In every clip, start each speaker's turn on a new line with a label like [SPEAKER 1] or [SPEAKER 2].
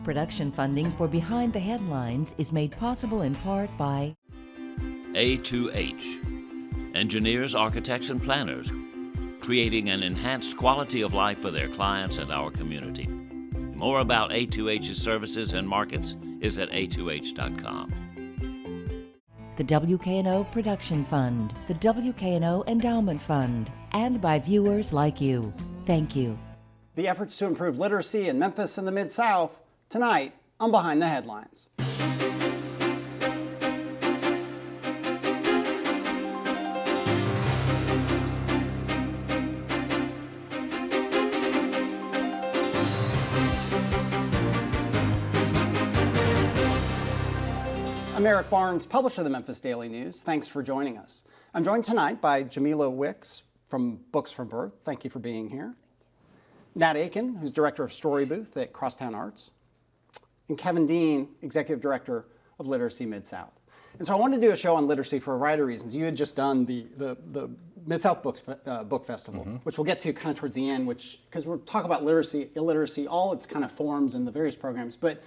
[SPEAKER 1] Production funding for Behind the Headlines is made possible in part by
[SPEAKER 2] A2H, engineers, architects, and planners, creating an enhanced quality of life for their clients and our community. More about A2H's services and markets is at a2h.com.
[SPEAKER 1] the WKNO Production Fund, the WKNO Endowment Fund, and by viewers like you. Thank you.
[SPEAKER 3] The efforts to improve literacy in Memphis and the Mid-South, tonight on Behind the Headlines. I'm Eric Barnes, publisher of the Memphis Daily News. Thanks for joining us. I'm joined tonight by Jamila Wicks from Books from Birth. Thank you for being here. Nat Aiken, who's director of Story Booth at Crosstown Arts, and Kevin Dean, executive director of Literacy Mid-South. And so I wanted to do a show on literacy for a variety of reasons. You had just done the Mid-South Book Festival, which we'll get to kind of towards the end, because we're talking about literacy, illiteracy, all its kind of forms and the various programs. But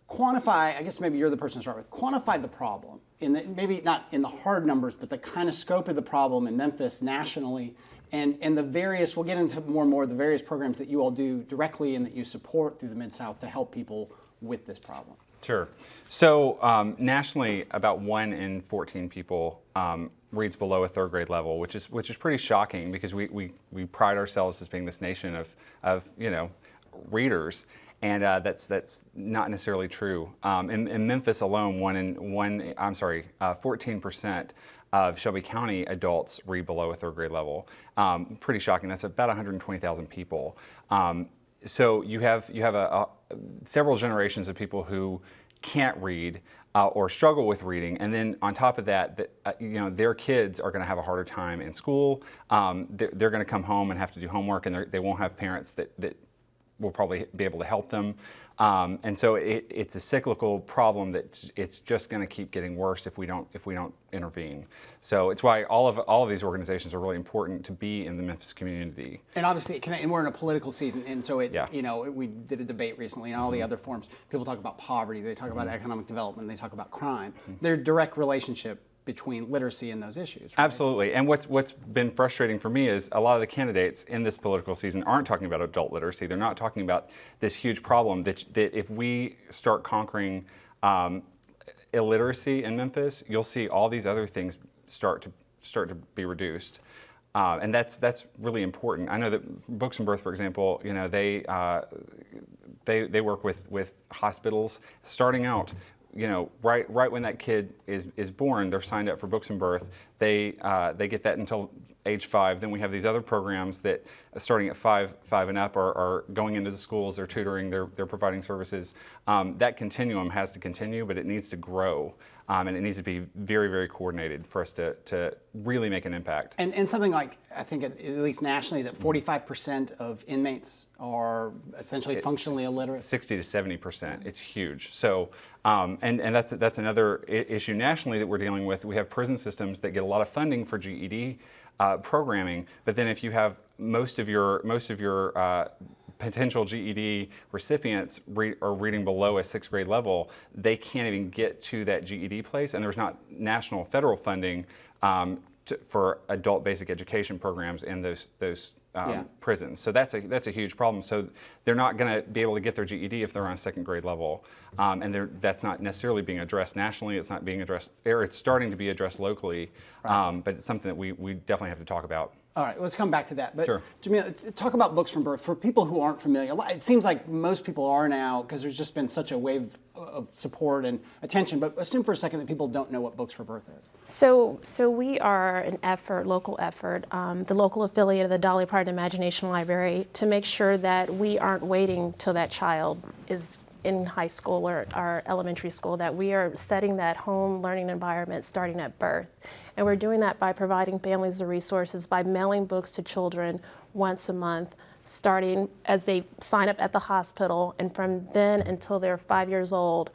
[SPEAKER 3] quantify, I guess maybe you're the person to start with, quantify the problem, maybe not in the hard numbers, but the kind of scope of the problem in Memphis nationally, and the various, we'll get into more and more of the various programs that you all do directly and that you support through the Mid-South to help people with this problem.
[SPEAKER 4] Sure. So nationally, about 1 in 14 people reads below a third grade level, which is pretty shocking because we pride ourselves as being this nation of readers. And that's not necessarily true. In Memphis alone, 14% of Shelby County adults read below a third grade level. Pretty shocking. That's about 120,000 people. So you have several generations of people who can't read or struggle with reading, and then on top of that, their kids are going to have a harder time in school. They're going to come home and have to do homework, and they won't have parents that will probably be able to help them. And so it's a cyclical problem that it's just going to keep getting worse if we don't intervene. So it's why all of these organizations are really important to be in the Memphis community.
[SPEAKER 3] And obviously, and we're in a political season, and so we did a debate recently, and all the other forms. People talk about poverty, they talk about economic development, they talk about crime. Their direct relationship between literacy and those issues. Right?
[SPEAKER 4] Absolutely. And what's been frustrating for me is a lot of the candidates in this political season aren't talking about adult literacy. They're not talking about this huge problem that if we start conquering illiteracy in Memphis, you'll see all these other things start to be reduced. And that's really important. I know that Books from Birth, for example, they work with hospitals starting out. Right when that kid is born, they're signed up for Books from Birth. They get that until age 5. Then we have these other programs that, starting at 5 and up, are going into the schools. They're tutoring. They're providing services. That continuum has to continue, but it needs to grow, and it needs to be very, very coordinated for us to really make an impact.
[SPEAKER 3] And something like, I think at least nationally, is that 45% of inmates are essentially functionally illiterate?
[SPEAKER 4] 60 to 70%. It's huge. So, and that's another issue nationally that we're dealing with. We have prison systems that get a lot of funding for GED programming, but then if you have most of your potential GED recipients are reading below a 6th grade level, they can't even get to that GED place, and there's not national federal funding for adult basic education programs in those prisons. So that's a huge problem. So they're not going to be able to get their GED if they're on a 2nd grade level, and that's not necessarily being addressed nationally. It's not being addressed, or it's starting to be addressed locally, but it's something that we definitely have to talk about.
[SPEAKER 3] All right, let's come back to that. But
[SPEAKER 4] sure.
[SPEAKER 3] Jamila, talk about Books from Birth. For people who aren't familiar, it seems like most people are now, because there's just been such a wave of support and attention, but assume for a second that people don't know what Books for Birth is.
[SPEAKER 5] So we are an local effort, the local affiliate of the Dolly Parton Imagination Library, to make sure that we aren't waiting till that child is in high school or elementary school, that we are setting that home learning environment starting at birth. And we're doing that by providing families the resources, by mailing books to children once a month, starting as they sign up at the hospital, and from then until they're 5 years old,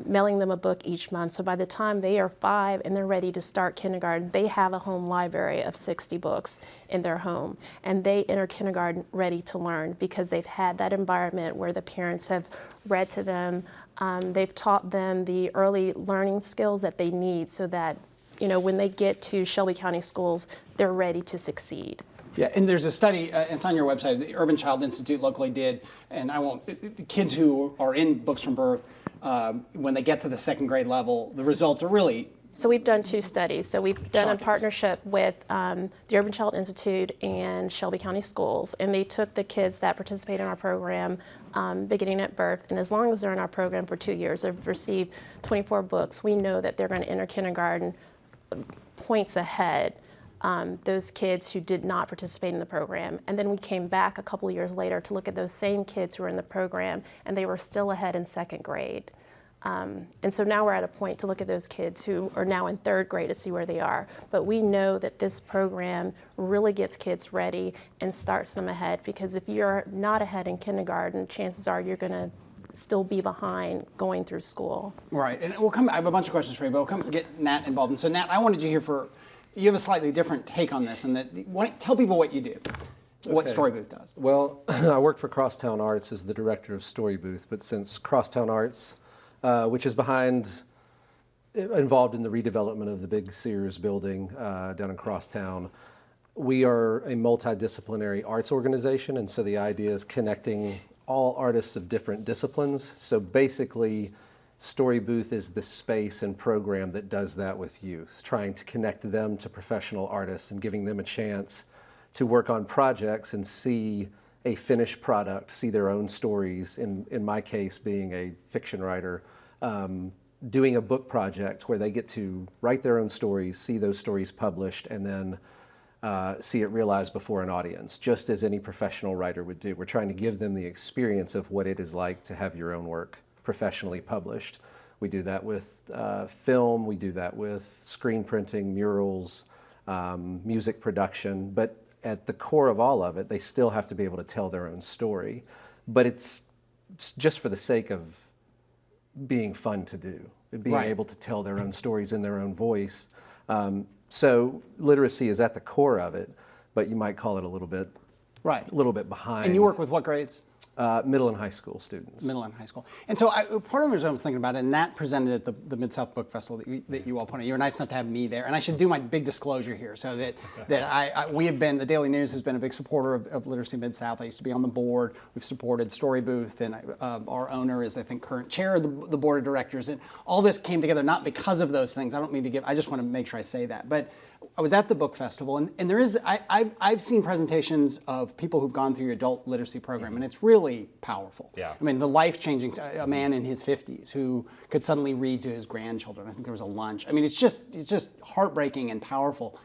[SPEAKER 5] mailing them a book each month. So by the time they are 5 and they're ready to start kindergarten, they have a home library of 60 books in their home. And they enter kindergarten ready to learn because they've had that environment where the parents have read to them. They've taught them the early learning skills that they need so that, when they get to Shelby County schools, they're ready to succeed.
[SPEAKER 3] Yeah, and there's a study, it's on your website, the Urban Child Institute locally did, and the kids who are in Books from Birth, when they get to the second grade level, the results are really...
[SPEAKER 5] So we've done 2 studies. So we've done
[SPEAKER 3] Shocking.
[SPEAKER 5] a partnership with the Urban Child Institute and Shelby County Schools, and they took the kids that participate in our program beginning at birth, and as long as they're in our program for 2 years, they've received 24 books, we know that they're going to enter kindergarten points ahead. Those kids who did not participate in the program. And then we came back a couple of years later to look at those same kids who were in the program, and they were still ahead in 2nd grade. And so now we're at a point to look at those kids who are now in 3rd grade to see where they are. But we know that this program really gets kids ready and starts them ahead, because if you're not ahead in kindergarten, chances are you're going to still be behind going through school.
[SPEAKER 3] Right, and I have a bunch of questions for you, but we'll come get Nat involved. And so Nat, I wanted you here you have a slightly different take on this, and tell people what you do, what Story Booth does.
[SPEAKER 6] Well, I work for Crosstown Arts as the director of Story Booth, but since Crosstown Arts, which is involved in the redevelopment of the big Sears building down in Crosstown, we are a multidisciplinary arts organization, and so the idea is connecting all artists of different disciplines. So basically, Story Booth is the space and program that does that with youth, trying to connect them to professional artists and giving them a chance to work on projects and see a finished product, see their own stories, in my case being a fiction writer, doing a book project where they get to write their own stories, see those stories published, and then see it realized before an audience, just as any professional writer would do. We're trying to give them the experience of what it is like to have your own work professionally published. We do that with film, we do that with screen printing, murals, music production, but at the core of all of it, they still have to be able to tell their own story. But it's just for the sake of being fun to do, being
[SPEAKER 3] Right.
[SPEAKER 6] able to tell their own stories in their own voice. So literacy is at the core of it, but you might call it a little bit behind.
[SPEAKER 3] And you work with what grades?
[SPEAKER 6] Middle and high school students.
[SPEAKER 3] Middle and high school. And so part of the reason I was thinking about it, and Nat presented at the Mid-South Book Festival that you all put on. You were nice enough to have me there. And I should do my big disclosure here, so that we have been, the Daily News has been a big supporter of Literacy Mid-South. I used to be on the board. We've supported Story Booth, and our owner is, I think, current chair of the board of directors. And all this came together not because of those things. I don't mean to I just want to make sure I say that. But I was at the book festival, and there is, I've seen presentations of people who've gone through your adult literacy program, and it's really powerful.
[SPEAKER 4] Yeah.
[SPEAKER 3] I mean, the life-changing, a man in his 50s who could suddenly read to his grandchildren. I think there was a lunch. I mean, it's just heartbreaking and powerful.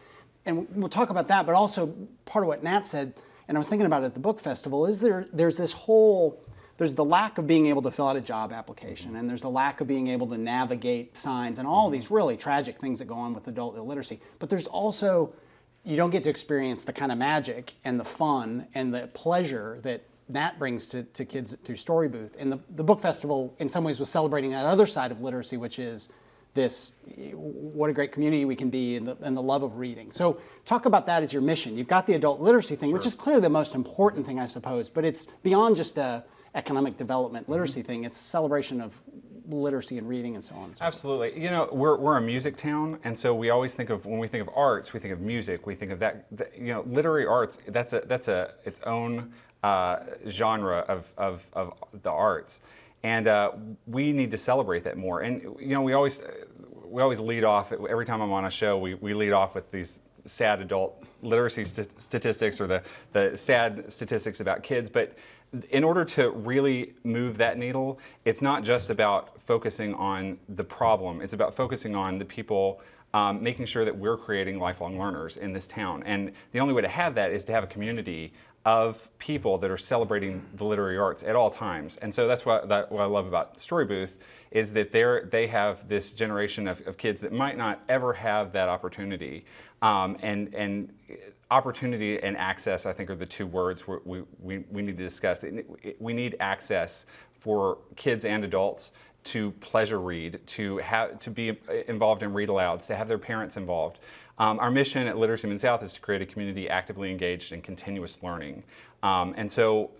[SPEAKER 3] And we'll talk about that, but also part of what Nat said, and I was thinking about it at the book festival, is there's the lack of being able to fill out a job application, and there's the lack of being able to navigate signs and all these really tragic things that go on with adult illiteracy. But there's also, you don't get to experience the kind of magic and the fun and the pleasure that Nat brings to kids through Story Booth. And the book festival, in some ways, was celebrating that other side of literacy, which is this, what a great community we can be, and the love of reading. So talk about that as your mission. You've got the adult literacy thing, which is clearly the most important thing, I suppose, but it's beyond just a economic development literacy thing. It's celebration of literacy and reading and so on.
[SPEAKER 4] Absolutely. You know, we're a music town, and so we always think of, when we think of arts, we think of music. We think of that. You know, literary arts. That's its own genre of the arts, and we need to celebrate that more. And you know, we always lead off every time I'm on a show. We lead off with these sad adult literacy statistics, or the sad statistics about kids, but in order to really move that needle, it's not just about focusing on the problem, it's about focusing on the people, making sure that we're creating lifelong learners in this town. And the only way to have that is to have a community of people that are celebrating the literary arts at all times. And so that's what I love about Story Booth, is that they have this generation of kids that might not ever have that opportunity. And opportunity and access, I think, are the two words we need to discuss. We need access for kids and adults to pleasure read, to be involved in read alouds, to have their parents involved. Our mission at Literacy Mid-South is to create a community actively engaged in continuous learning. And so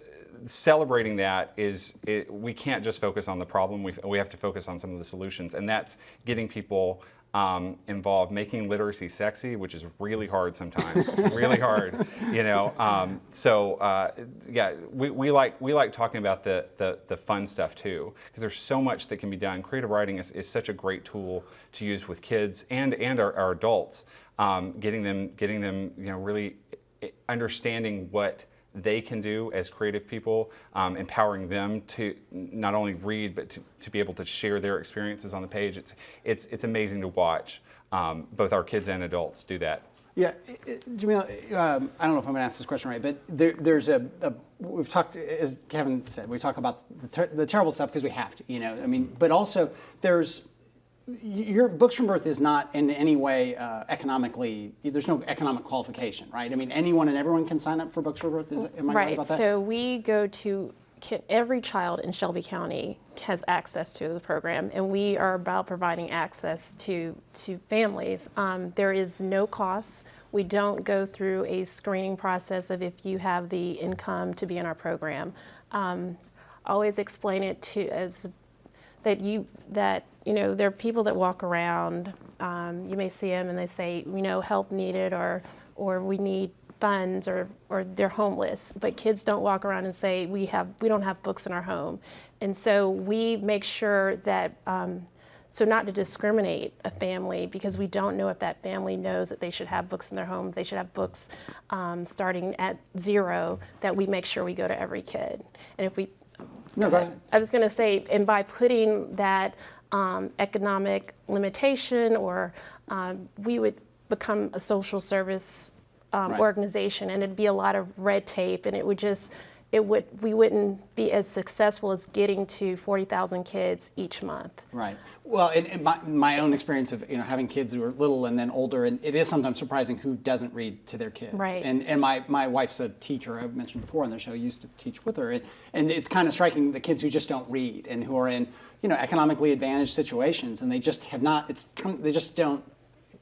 [SPEAKER 4] celebrating that we can't just focus on the problem, we have to focus on some of the solutions, and that's getting people involved, making literacy sexy, which is really hard sometimes. It's really hard, you know. Yeah, we like talking about the fun stuff too, because there's so much that can be done. Creative writing is such a great tool to use with kids and our adults, getting them you know, really understanding what they can do as creative people, empowering them to not only read but to be able to share their experiences on the page. It's amazing to watch both our kids and adults do that.
[SPEAKER 3] Yeah, Jamila, I don't know if I'm going to ask this question right, but there's we've talked, as Kevin said, we talk about the terrible stuff because we have to, you know. I mean, but also your Books from Birth is not in any way economically, there's no economic qualification, right? I mean, anyone and everyone can sign up for Books from Birth. Am I right about that?
[SPEAKER 5] So we go to every child in Shelby County has access to the program, and we are about providing access to families. There is no cost. We don't go through a screening process of if you have the income to be in our program. Always explain it that you know, there are people that walk around, you may see them and they say, you know, help needed, or we need funds, or they're homeless. But kids don't walk around and say, we don't have books in our home. And so we make sure that, so not to discriminate a family, because we don't know if that family knows that they should have books in their home, they should have books starting at 0, that we make sure we go to every kid. And if we,
[SPEAKER 3] no, go ahead.
[SPEAKER 5] I was gonna say, and by putting that economic limitation, or we would become a social service
[SPEAKER 3] Right.
[SPEAKER 5] organization, and it'd be a lot of red tape, and we wouldn't be as successful as getting to 40,000 kids each month.
[SPEAKER 3] Right. Well, in my own experience of, you know, having kids who are little and then older, and it is sometimes surprising who doesn't read to their kids.
[SPEAKER 5] Right.
[SPEAKER 3] And my wife's a teacher, I've mentioned before on the show, used to teach with her, and it's kind of striking, the kids who just don't read and who are in, you know, economically advantaged situations, and they just have not, they just don't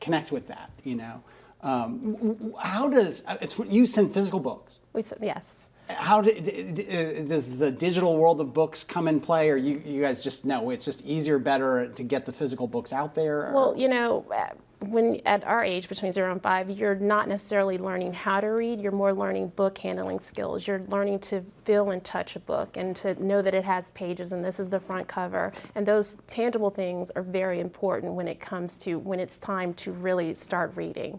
[SPEAKER 3] connect with that, you know. How does, you send physical books?
[SPEAKER 5] We said yes.
[SPEAKER 3] How does the digital world of books come in play, or you guys just know it's just easier, better to get the physical books out there? Or?
[SPEAKER 5] Well, you know, when at our age, between 0 and 5, you're not necessarily learning how to read, you're more learning book handling skills. You're learning to feel and touch a book and to know that it has pages and this is the front cover. And those tangible things are very important when it's time to really start reading.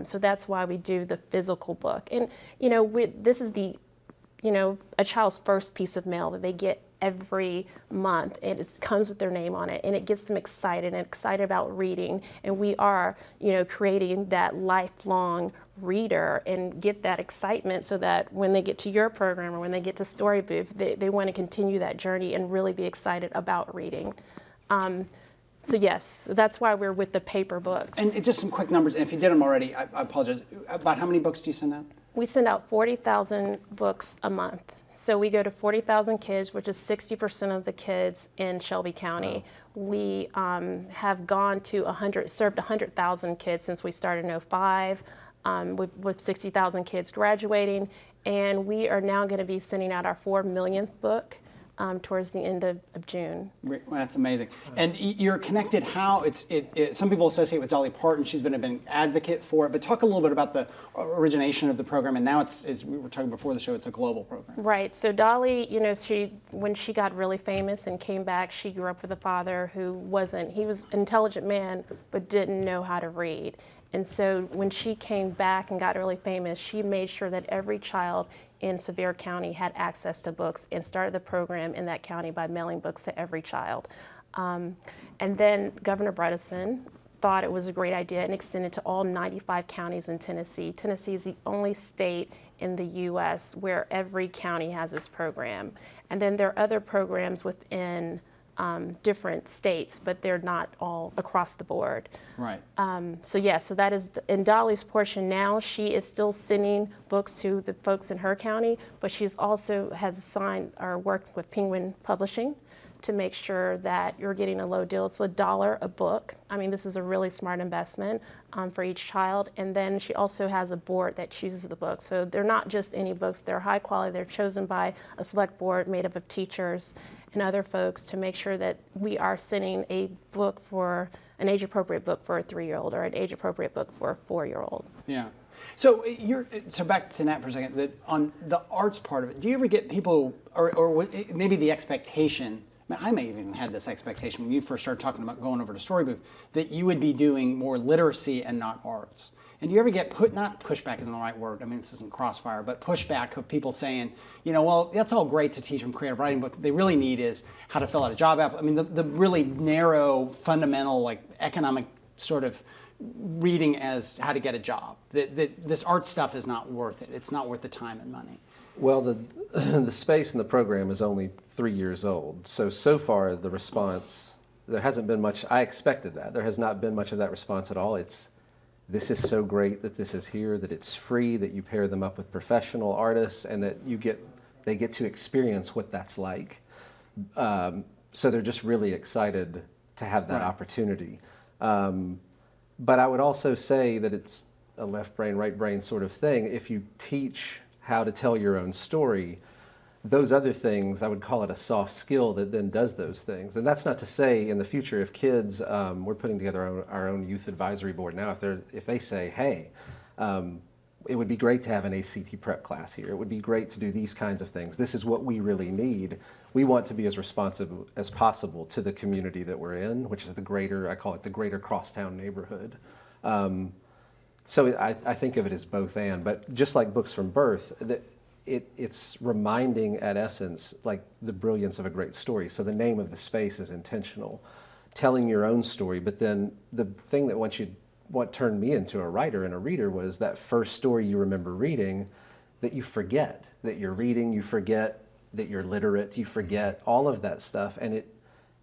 [SPEAKER 5] So that's why we do the physical book. And, you know, this is a child's first piece of mail that they get every month. It comes with their name on it, and it gets them excited about reading. And we are, you know, creating that lifelong reader and get that excitement so that when they get to your program or when they get to Story Booth, they want to continue that journey and really be excited about reading. So yes, that's why we're with the paper books.
[SPEAKER 3] And just some quick numbers, and if you did them already, I apologize. About how many books do you send out?
[SPEAKER 5] We send out 40,000 books a month. So we go to 40,000 kids, which is 60% of the kids in Shelby County. Wow. We have gone to served 100,000 kids since we started in 2005, with 60,000 kids graduating. And we are now going to be sending out our 4 millionth book towards the end of June.
[SPEAKER 3] Well, that's amazing. And you're connected how some people associate with Dolly Parton. She's been an advocate for it, but talk a little bit about the origination of the program. And now as we were talking before the show, it's a global program.
[SPEAKER 5] Right. So Dolly, you know, when she got really famous and came back, she grew up with a father he was an intelligent man, but didn't know how to read. And so when she came back and got really famous, she made sure that every child in Sevier County had access to books and started the program in that county by mailing books to every child. And then Governor Bredesen thought it was a great idea and extended to all 95 counties in Tennessee. Tennessee is the only state in the U.S. where every county has this program. And then there are other programs within different states, but they're not all across the board.
[SPEAKER 3] Right.
[SPEAKER 5] So that is in Dolly's portion now. She is still sending books to the folks in her county, but she's also has signed or worked with Penguin Publishing to make sure that you're getting a low deal. It's $1 a book. I mean, this is a really smart investment for each child. And then she also has a board that chooses the books. So they're not just any books, they're high quality. They're chosen by a select board made up of teachers and other folks to make sure that we are sending a book for an age-appropriate book for a 3-year-old or an age-appropriate book for a 4-year-old.
[SPEAKER 3] Yeah. So so back to Nat for a second. On the arts part of it, do you ever get people, or maybe the expectation? I may have even had this expectation when you first started talking about going over to Storybooth, that you would be doing more literacy and not arts. And do you ever get not pushback isn't the right word, I mean, this isn't crossfire, but pushback of people saying, well, that's all great to teach them creative writing, but what they really need is how to fill out a job app. I mean, the really narrow, fundamental, like economic sort of reading as how to get a job. This art stuff is not worth it. It's not worth the time and money.
[SPEAKER 6] Well, the space in the program is only 3 years old. So far, the response, there hasn't been much. I expected that. There has not been much of that response at all. This is so great that this is here, that it's free, that you pair them up with professional artists, and that they get to experience what that's like. So they're just really excited to have that opportunity. But I would also say that it's a left brain, right brain sort of thing. If you teach how to tell your own story, those other things, I would call it a soft skill that then does those things. And that's not to say in the future, if kids, we're putting together our own youth advisory board now, if they say, hey, it would be great to have an ACT prep class here. It would be great to do these kinds of things. This is what we really need. We want to be as responsive as possible to the community that we're in, which is I call it the greater Crosstown neighborhood. So I think of it as both and, but just like Books from Birth, it's reminding at essence like the brilliance of a great story. So the name of the space is intentional, telling your own story. But then the thing that what turned me into a writer and a reader was that first story you remember reading that you forget that you're reading, you forget that you're literate, you forget all of that stuff, and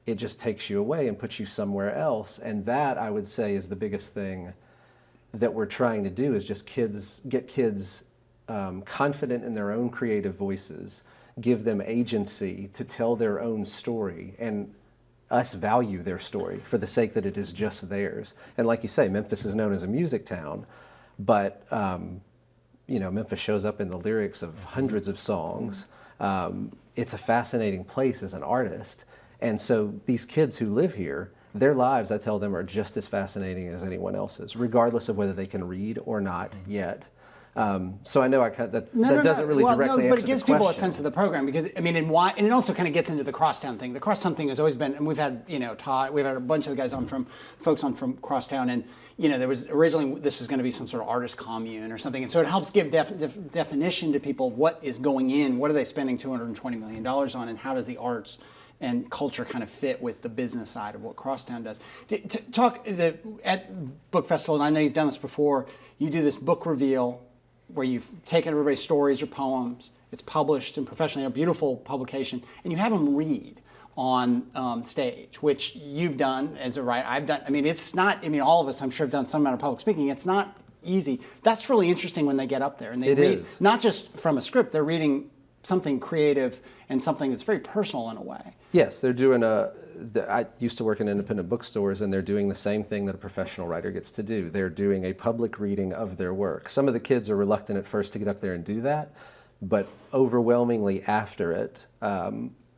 [SPEAKER 6] it just takes you away and puts you somewhere else. And that, I would say, is the biggest thing that we're trying to do, is just get kids confident in their own creative voices, give them agency to tell their own story, and us value their story for the sake that it is just theirs. And like you say, Memphis is known as a music town, but Memphis shows up in the lyrics of hundreds of songs. It's a fascinating place as an artist. And so these kids who live here, their lives, I tell them, are just as fascinating as anyone else's, regardless of whether they can read or not yet. So I know that doesn't really directly answer the question.
[SPEAKER 3] But it gives people a sense of the program, because and it also kind of gets into the Crosstown thing. The Crosstown thing has always been, and we've had Todd, we've had a bunch of the guys folks on from Crosstown, and there was originally this was going to be some sort of artist commune or something, and so it helps give definition to people what is going in, what are they spending $220 million on, and how does the arts and culture kind of fit with the business side of what Crosstown does. At Book Festival, and I know you've done this before, you do this book reveal where you've taken everybody's stories or poems, it's published in professionally, a beautiful publication, and you have them read on stage, which you've done as a writer. I've done, it's not, all of us, I'm sure, have done some amount of public speaking. It's not easy. That's really interesting when they get up there and they read, not just from a script, they're reading something creative and something that's very personal in a way.
[SPEAKER 6] Yes, they're doing I used to work in independent bookstores, and they're doing the same thing that a professional writer gets to do. They're doing a public reading of their work. Some of the kids are reluctant at first to get up there and do that, but overwhelmingly after it,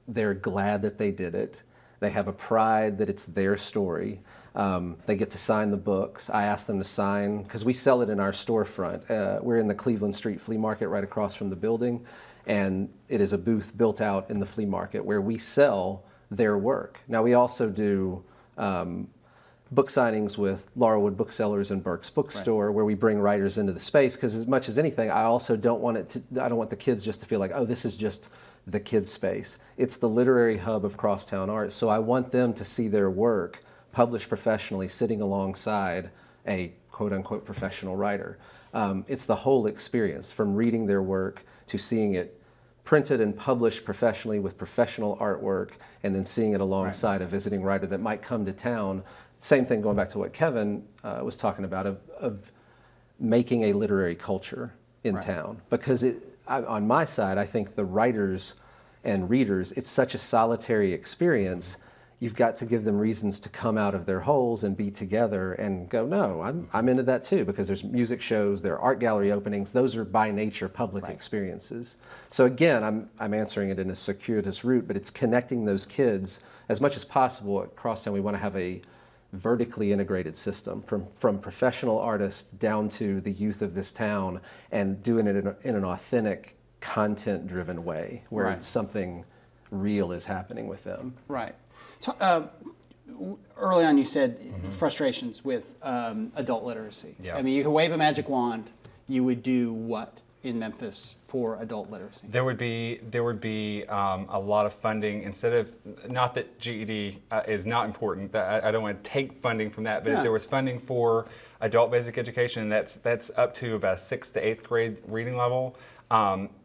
[SPEAKER 6] they're glad that they did it. They have a pride that it's their story. They get to sign the books. I ask them to sign, because we sell it in our storefront. We're in the Cleveland Street Flea Market right across from the building, and it is a booth built out in the flea market where we sell their work. Now, we also do book signings with Laurelwood Booksellers and Burke's Bookstore, where we bring writers into the space, because as much as anything, I also don't want the kids just to feel like, oh, this is just the kids' space. It's the literary hub of Crosstown Arts, so I want them to see their work published professionally, sitting alongside a quote-unquote professional writer. It's the whole experience, from reading their work to seeing it printed and published professionally with professional artwork, and then seeing it alongside a visiting writer that might come to town. Same thing, going back to what Kevin was talking about, of making a literary culture in town. Because on my side, I think the writers and readers, it's such a solitary experience. You've got to give them reasons to come out of their holes and be together and go, no, I'm into that too, because there's music shows, there are art gallery openings. Those are by nature public experiences. So again, I'm answering it in a circuitous route, but it's connecting those kids as much as possible. At Crosstown, we want to have a vertically integrated system from professional artists down to the youth of this town, and doing it in an authentic, content-driven way where something real is happening with them.
[SPEAKER 3] Right. So, early on you said frustrations with adult literacy.
[SPEAKER 4] Yeah.
[SPEAKER 3] I mean, you could wave a magic wand, you would do what in Memphis for adult literacy?
[SPEAKER 4] There would be a lot of funding. Instead of, not that GED is not important, I don't want to take funding from that, but if there was funding for adult basic education, that's up to about 6th to 8th grade reading level.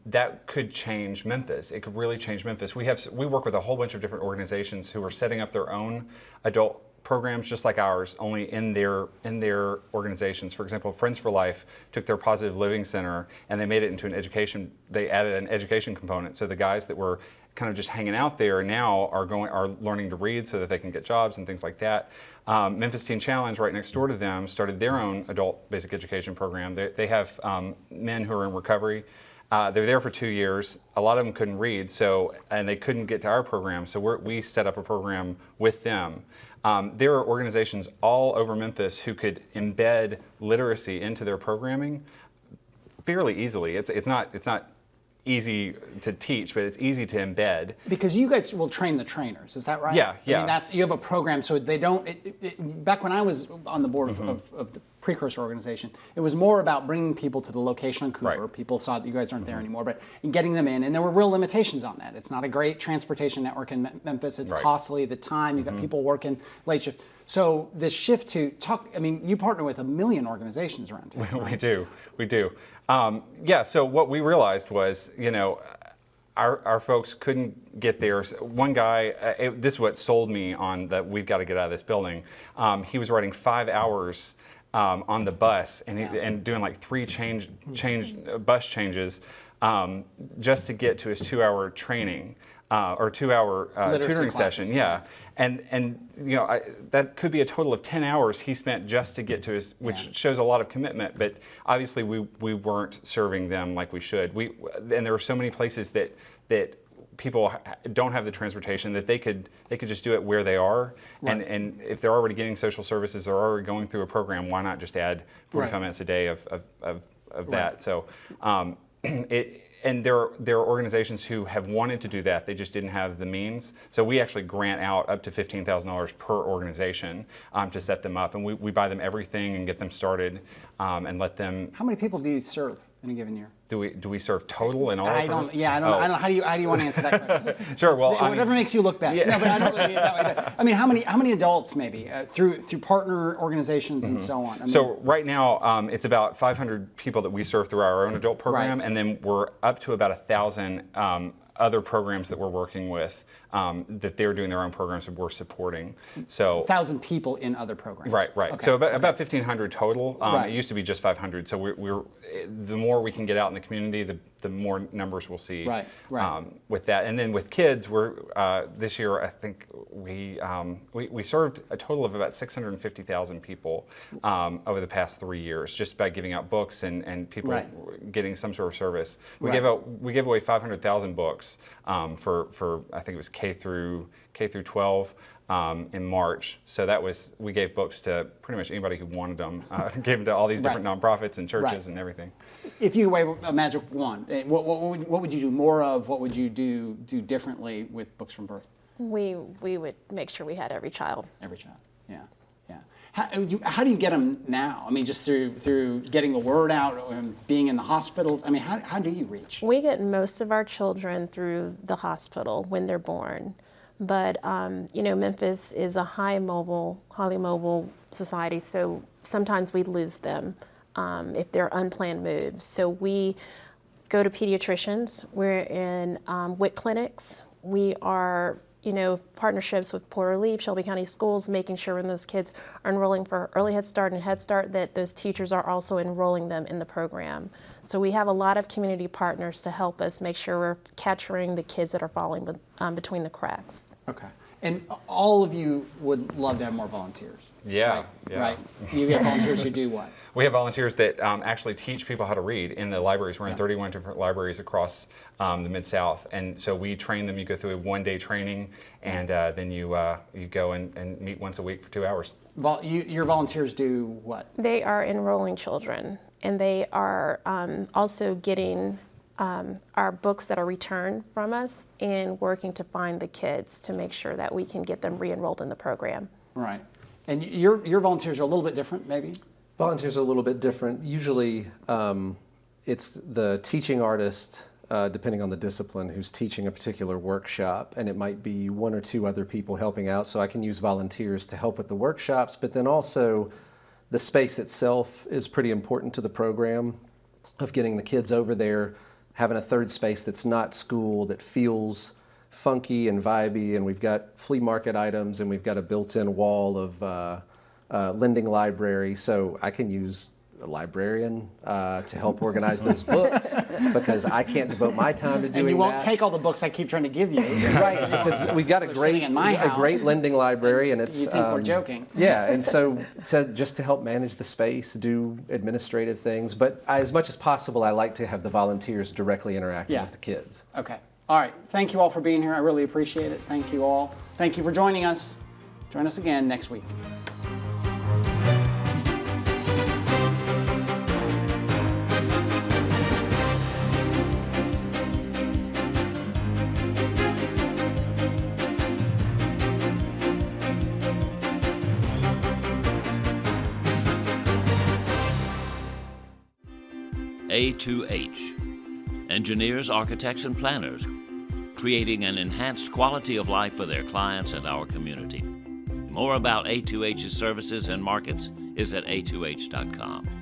[SPEAKER 4] That could change Memphis. It could really change Memphis. We work with a whole bunch of different organizations who are setting up their own adult programs just like ours, only in their organizations. For example, Friends for Life took their Positive Living Center and they made it into an education. They added an education component. So the guys that were kind of just hanging out there now are learning to read so that they can get jobs and things like that. Memphis Teen Challenge, right next door to them, started their own adult basic education program. They have men who are in recovery. They're there for 2 years. A lot of them couldn't read, and they couldn't get to our program, so we set up a program with them. There are organizations all over Memphis who could embed literacy into their programming fairly easily. It's not easy to teach, but it's easy to embed.
[SPEAKER 3] Because you guys will train the trainers, is that right?
[SPEAKER 4] Yeah.
[SPEAKER 3] I mean, you have a program, so they don't. Back when I was on the board of the Precursor organization, it was more about bringing people to the location on Cooper.
[SPEAKER 4] Right.
[SPEAKER 3] People saw that you guys aren't there anymore, but getting them in, and there were real limitations on that. It's not a great transportation network in Memphis. It's costly. The time you've got people working late shift. So this shift to talk. I mean, you partner with 1 million organizations around town. Right?
[SPEAKER 4] We do. So what we realized was, our folks couldn't get there. One guy, this is what sold me on that we've got to get out of this building. He was writing 5 hours on the bus and doing like 3 bus changes just to get to his 2-hour training. Or 2-hour tutoring session, and that could be a total of 10 hours he spent just to get to his, which shows a lot of commitment. But obviously we weren't serving them like we should. And there are so many places that people don't have the transportation that they could just do it where they are. And if they're already getting social services or already going through a program, why not just add 45 minutes a day of that? So And there are organizations who have wanted to do that, they just didn't have the means. So we actually grant out up to $15,000 per organization to set them up, and we buy them everything and get them started and let them.
[SPEAKER 3] How many people do you serve in a given year?
[SPEAKER 4] Do we serve total and all?
[SPEAKER 3] I don't know. I don't know. How do you want to answer that question?
[SPEAKER 4] Sure. Well,
[SPEAKER 3] whatever makes you look best.
[SPEAKER 4] Yeah.
[SPEAKER 3] No, but I don't really mean it that way. But, I mean, how many adults maybe through partner organizations and so on? I mean,
[SPEAKER 4] so right now it's about 500 people that we serve through our own adult program, and then we're up to about 1,000 other programs that we're working with that they're doing their own programs and we're supporting. So
[SPEAKER 3] 1,000 people in other programs.
[SPEAKER 4] Right.
[SPEAKER 3] Okay.
[SPEAKER 4] So about 1,500 total. It used to be just 500. So we're the more we can get out in the community, the more numbers we'll see.
[SPEAKER 3] Right.
[SPEAKER 4] With that, and then with kids, we're this year I think we served a total of about 650,000 people over the past 3 years just by giving out books and people getting some sort of service. We gave away 500,000 books for I think it was K through 12 in March. So we gave books to pretty much anybody who wanted them. Gave them to all these different nonprofits and churches and everything.
[SPEAKER 3] If you wave a magic wand, what would you do more of? What would you do differently with Books from Birth?
[SPEAKER 5] We would make sure we had every child.
[SPEAKER 3] Every child. Yeah. How do you get them now? I mean, just through getting the word out and being in the hospitals. I mean, how do you reach?
[SPEAKER 5] We get most of our children through the hospital when they're born. But, Memphis is a highly mobile society, so sometimes we lose them if they're unplanned moves. So we go to pediatricians. We're in WIC clinics. We are, partnerships with Port Relief, Shelby County Schools, making sure when those kids are enrolling for Early Head Start and Head Start that those teachers are also enrolling them in the program. So we have a lot of community partners to help us make sure we're capturing the kids that are falling between the cracks.
[SPEAKER 3] Okay. And all of you would love to have more volunteers.
[SPEAKER 4] Yeah,
[SPEAKER 3] Right.
[SPEAKER 4] yeah.
[SPEAKER 3] Right. You get volunteers who do what?
[SPEAKER 4] We have volunteers that actually teach people how to read in the libraries. We're in 31 different libraries across the Mid-South. And so we train them. You go through a one-day training, and then you go and meet once a week for 2 hours.
[SPEAKER 3] Your volunteers do what?
[SPEAKER 5] They are enrolling children, and they are also getting our books that are returned from us and working to find the kids to make sure that we can get them re-enrolled in the program.
[SPEAKER 3] Right. And your volunteers are a little bit different, maybe?
[SPEAKER 6] Volunteers are a little bit different. Usually it's the teaching artist, depending on the discipline, who's teaching a particular workshop, and it might be one or two other people helping out. So I can use volunteers to help with the workshops, but then also the space itself is pretty important to the program of getting the kids over there, having a third space that's not school, that feels funky and vibey, and we've got flea market items, and we've got a built-in wall of lending library, so I can use a librarian to help organize those books because I can't devote my time to doing that.
[SPEAKER 3] And you won't take all the books I keep trying to give you.
[SPEAKER 6] Right, because we've got a
[SPEAKER 3] They're sitting in my house.
[SPEAKER 6] great lending library, and it's
[SPEAKER 3] You think we're joking.
[SPEAKER 6] Yeah, and so just to help manage the space, do administrative things, but as much as possible, I like to have the volunteers directly interacting
[SPEAKER 3] Yeah.
[SPEAKER 6] with the kids.
[SPEAKER 3] Okay. All right. Thank you all for being here. I really appreciate it. Thank you all. Thank you for joining us. Join us again next week.
[SPEAKER 2] A2H. Engineers, architects, and planners, creating an enhanced quality of life for their clients and our community. More about A2H's services and markets is at a2h.com.